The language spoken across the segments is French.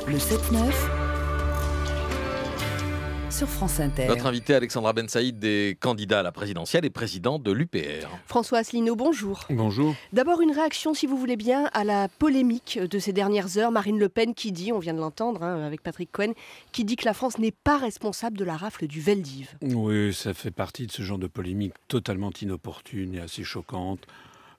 Le 7-9 sur France Inter. Notre invitée Alexandra Ben Saïd est candidate à la présidentielle et présidente de l'UPR. François Asselineau, bonjour. Bonjour. D'abord une réaction, si vous voulez bien, à la polémique de ces dernières heures. Marine Le Pen qui dit, on vient de l'entendre avec Patrick Cohen, qui dit que la France n'est pas responsable de la rafle du Veldiv. Oui, ça fait partie de ce genre de polémique totalement inopportune et assez choquante.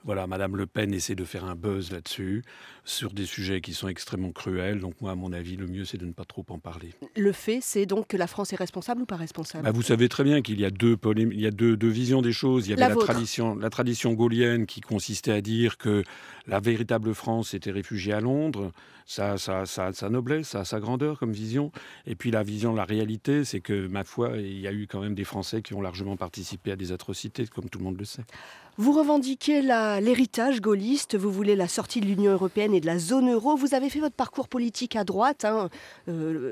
Voilà, Madame Le Pen essaie de faire un buzz là-dessus, sur des sujets qui sont extrêmement cruels. Donc moi, à mon avis, le mieux, c'est de ne pas trop en parler. Le fait, c'est donc que la France est responsable ou pas responsable ? Vous savez très bien qu'il y a deux visions des choses. Il y avait la tradition gaullienne qui consistait à dire que la véritable France était réfugiée à Londres. Ça a sa noblesse, ça a sa grandeur comme vision. Et puis la réalité, c'est que, ma foi, il y a eu quand même des Français qui ont largement participé à des atrocités, comme tout le monde le sait. Vous revendiquez l'héritage gaulliste, vous voulez la sortie de l'Union européenne et de la zone euro. Vous avez fait votre parcours politique à droite,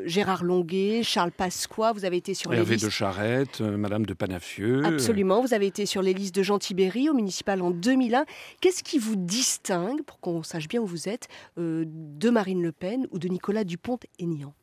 Gérard Longuet, Charles Pasqua, vous avez été sur les listes... Hervé de Charette, Madame de Panafieux... Absolument, vous avez été sur les listes de Jean Tibéry au municipal en 2001. Qu'est-ce qui vous distingue, pour qu'on sache bien où vous êtes, de Marine Le Pen ou de Nicolas Dupont-Aignan ?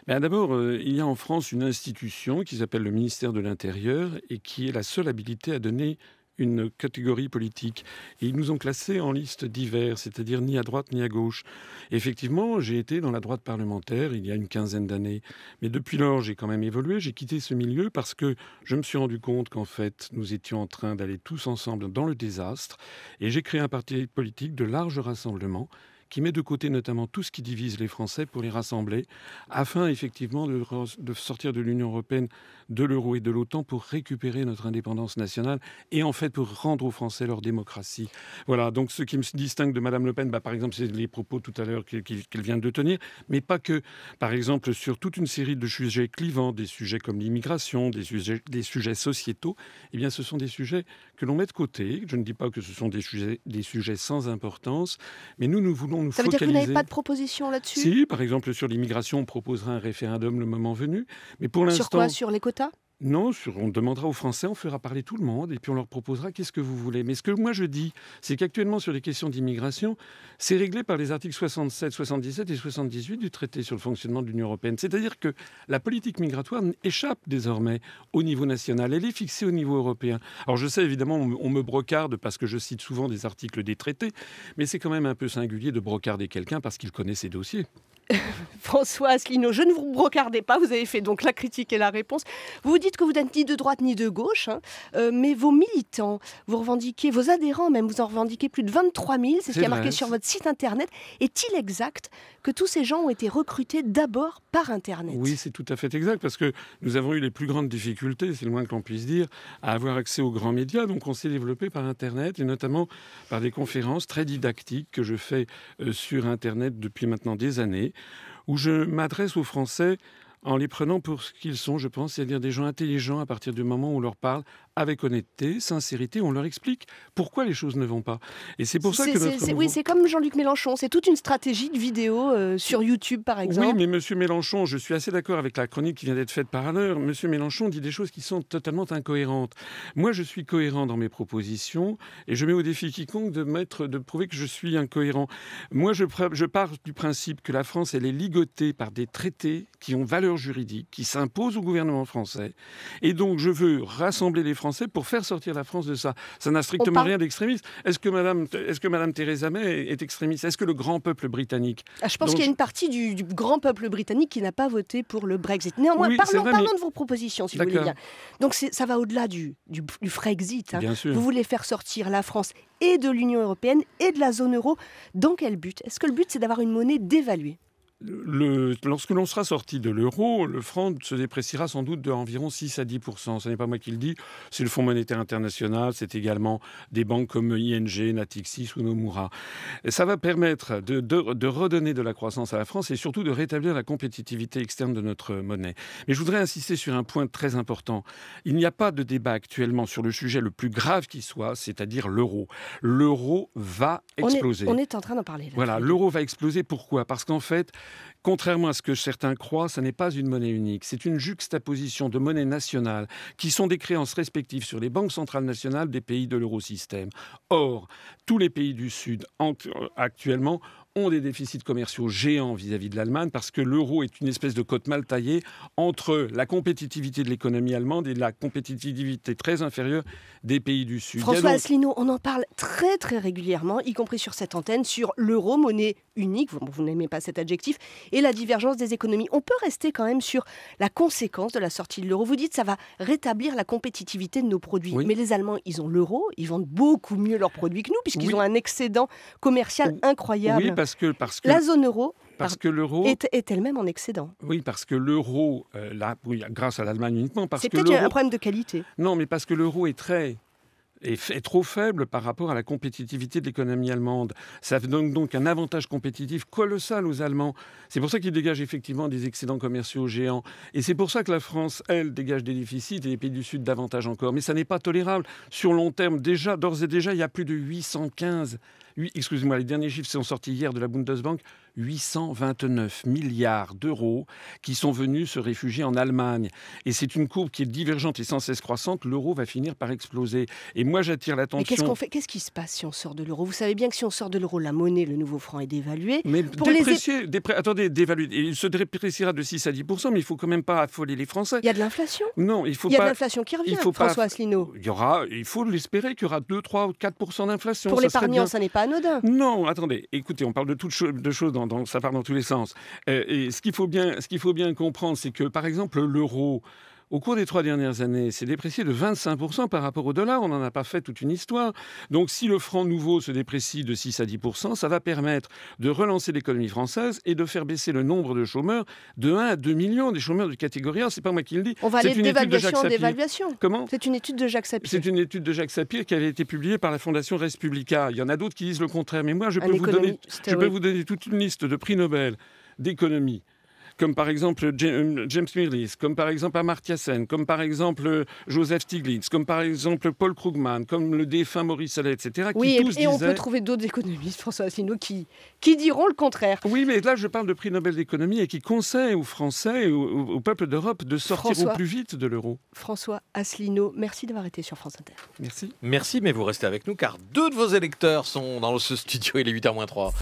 D'abord, il y a en France une institution qui s'appelle le ministère de l'Intérieur et qui est la seule habilitée à donner une catégorie politique. Et ils nous ont classés en liste divers, c'est-à-dire ni à droite ni à gauche. Et effectivement, j'ai été dans la droite parlementaire il y a une quinzaine d'années. Mais depuis lors, j'ai quand même évolué. J'ai quitté ce milieu parce que je me suis rendu compte qu'en fait, nous étions en train d'aller tous ensemble dans le désastre. Et j'ai créé un parti politique de large rassemblement qui met de côté notamment tout ce qui divise les Français pour les rassembler, afin effectivement de sortir de l'Union européenne, de l'euro et de l'OTAN pour récupérer notre indépendance nationale et en fait pour rendre aux Français leur démocratie. Voilà, donc ce qui me distingue de Madame Le Pen, par exemple, c'est les propos tout à l'heure qu'elle vient de tenir, mais pas que. Par exemple, sur toute une série de sujets clivants, des sujets comme l'immigration, des sujets sociétaux, eh bien ce sont des sujets que l'on met de côté. Je ne dis pas que ce sont des sujets sans importance, mais nous voulons nous focaliser. Ça veut dire que vous n'avez pas de proposition là-dessus ? Si, par exemple, sur l'immigration, on proposera un référendum le moment venu. Mais pour l'instant... Sur quoi ? Sur les quotas ? Non, on demandera aux Français, on fera parler tout le monde et puis on leur proposera qu'est-ce que vous voulez. Mais ce que moi je dis, c'est qu'actuellement sur les questions d'immigration, c'est réglé par les articles 67, 77 et 78 du traité sur le fonctionnement de l'Union européenne. C'est-à-dire que la politique migratoire échappe désormais au niveau national, elle est fixée au niveau européen. Alors je sais évidemment, on me brocarde parce que je cite souvent des articles des traités, mais c'est quand même un peu singulier de brocarder quelqu'un parce qu'il connaît ses dossiers. François Asselineau, je ne vous brocardez pas, vous avez fait donc la critique et la réponse. Vous dites que vous n'êtes ni de droite ni de gauche, mais vos militants, vous revendiquez, vos adhérents même, vous en revendiquez plus de 23 000, c'est ce qui est marqué sur votre site internet. Est-il exact que tous ces gens ont été recrutés d'abord par Internet ? Oui, c'est tout à fait exact, parce que nous avons eu les plus grandes difficultés, c'est le moins que l'on puisse dire, à avoir accès aux grands médias. Donc on s'est développé par Internet, et notamment par des conférences très didactiques que je fais sur Internet depuis maintenant des années, où je m'adresse aux Français en les prenant pour ce qu'ils sont, je pense, c'est-à-dire des gens intelligents à partir du moment où on leur parle avec honnêteté, sincérité, on leur explique pourquoi les choses ne vont pas. Et c'est pour ça que Oui, c'est comme Jean-Luc Mélenchon, c'est toute une stratégie de vidéo sur YouTube, par exemple. Oui, mais M. Mélenchon, je suis assez d'accord avec la chronique qui vient d'être faite par l'heure. M. Mélenchon dit des choses qui sont totalement incohérentes. Moi, je suis cohérent dans mes propositions et je mets au défi quiconque de prouver que je suis incohérent. Moi, je pars du principe que la France, elle est ligotée par des traités qui ont valeur juridique, qui s'imposent au gouvernement français. Et donc, je veux rassembler les Français pour faire sortir la France de ça. Ça n'a strictement rien d'extrémiste. Est-ce que Madame Theresa May est extrémiste ? Est-ce que le grand peuple britannique... Je pense qu'il y a une partie du grand peuple britannique qui n'a pas voté pour le Brexit. Néanmoins, oui, parlons de vos propositions, si vous voulez bien. Donc ça va au-delà du Frexit. Bien sûr. Vous voulez faire sortir la France et de l'Union européenne et de la zone euro. Dans quel but ? Est-ce que le but, c'est d'avoir une monnaie dévaluée ? Lorsque l'on sera sorti de l'euro, le franc se dépréciera sans doute d'environ 6 à 10%. Ce n'est pas moi qui le dis, c'est le Fonds monétaire international, c'est également des banques comme ING, Natixis ou Nomura. Et ça va permettre de redonner de la croissance à la France et surtout de rétablir la compétitivité externe de notre monnaie. Mais je voudrais insister sur un point très important. Il n'y a pas de débat actuellement sur le sujet le plus grave qui soit, c'est-à-dire l'euro. L'euro va exploser. On est en train d'en parler là. Voilà, l'euro va exploser. Pourquoi ? Parce qu'en fait, contrairement à ce que certains croient, ça n'est pas une monnaie unique. C'est une juxtaposition de monnaies nationales qui sont des créances respectives sur les banques centrales nationales des pays de l'eurosystème. Or, tous les pays du Sud, actuellement, ont des déficits commerciaux géants vis-à-vis de l'Allemagne parce que l'euro est une espèce de cote mal taillée entre la compétitivité de l'économie allemande et la compétitivité très inférieure des pays du Sud. François Asselineau, on en parle très très régulièrement, y compris sur cette antenne, sur l'euro, monnaie unique, vous n'aimez pas cet adjectif, et la divergence des économies. On peut rester quand même sur la conséquence de la sortie de l'euro. Vous dites que ça va rétablir la compétitivité de nos produits. Oui. Mais les Allemands, ils ont l'euro, ils vendent beaucoup mieux leurs produits que nous, puisqu'ils ont un excédent commercial incroyable. Oui, parce que la zone euro, l'euro est elle-même en excédent. Oui, parce que l'euro, grâce à l'Allemagne uniquement, c'est peut-être un problème de qualité. Non, mais parce que l'euro est trop faible par rapport à la compétitivité de l'économie allemande. Ça donne donc un avantage compétitif colossal aux Allemands. C'est pour ça qu'ils dégagent effectivement des excédents commerciaux géants. Et c'est pour ça que la France, elle, dégage des déficits et les pays du Sud davantage encore. Mais ça n'est pas tolérable. Sur long terme, d'ores et déjà, il y a plus de 815... Excusez-moi, les derniers chiffres sont sortis hier de la Bundesbank. 829 milliards d'euros qui sont venus se réfugier en Allemagne. Et c'est une courbe qui est divergente et sans cesse croissante. L'euro va finir par exploser. Et moi, j'attire l'attention... Mais qu'est-ce qu'on fait ? Qu'est-ce qui se passe si on sort de l'euro ? Vous savez bien que si on sort de l'euro, la monnaie, le nouveau franc est dévalué. Mais dévalué. Il se dépréciera de 6 à 10%, mais il ne faut quand même pas affoler les Français. Il y a de l'inflation ? Non, il faut Il y a pas... de l'inflation qui revient, François Asselineau. Il faut l'espérer qu'il y aura 2, 3 ou 4% d'inflation. Pour l'épargnant, ça n'est pas anodin. Non, attendez, écoutez, on parle de toutes de choses, ça part dans tous les sens. Et ce qu'il faut bien comprendre, c'est que, par exemple, l'euro, au cours des 3 dernières années, s'est déprécié de 25% par rapport au dollar. On n'en a pas fait toute une histoire. Donc, si le franc nouveau se déprécie de 6 à 10%, ça va permettre de relancer l'économie française et de faire baisser le nombre de chômeurs de 1 à 2 millions, des chômeurs de catégorie A. C'est pas moi qui le dis. On va aller d'évaluation en dévaluation. Comment ? C'est une étude de Jacques Sapir. C'est une étude de Jacques Sapir qui avait été publiée par la Fondation Respublica. Il y en a d'autres qui disent le contraire. Mais moi, je peux vous donner toute une liste de prix Nobel d'économie, comme par exemple James Mirrlees, comme par exemple Amartya Sen, comme par exemple Joseph Stiglitz, comme par exemple Paul Krugman, comme le défunt Maurice Allais, etc. Oui, et on peut trouver d'autres économistes, François Asselineau, qui diront le contraire. Oui, mais là, je parle de prix Nobel d'économie et qui conseillent aux Français et au peuple d'Europe de sortir au plus vite de l'euro. François Asselineau, merci d'avoir été sur France Inter. Merci. Merci, mais vous restez avec nous car 2 de vos électeurs sont dans ce studio. Il est 8h moins 3.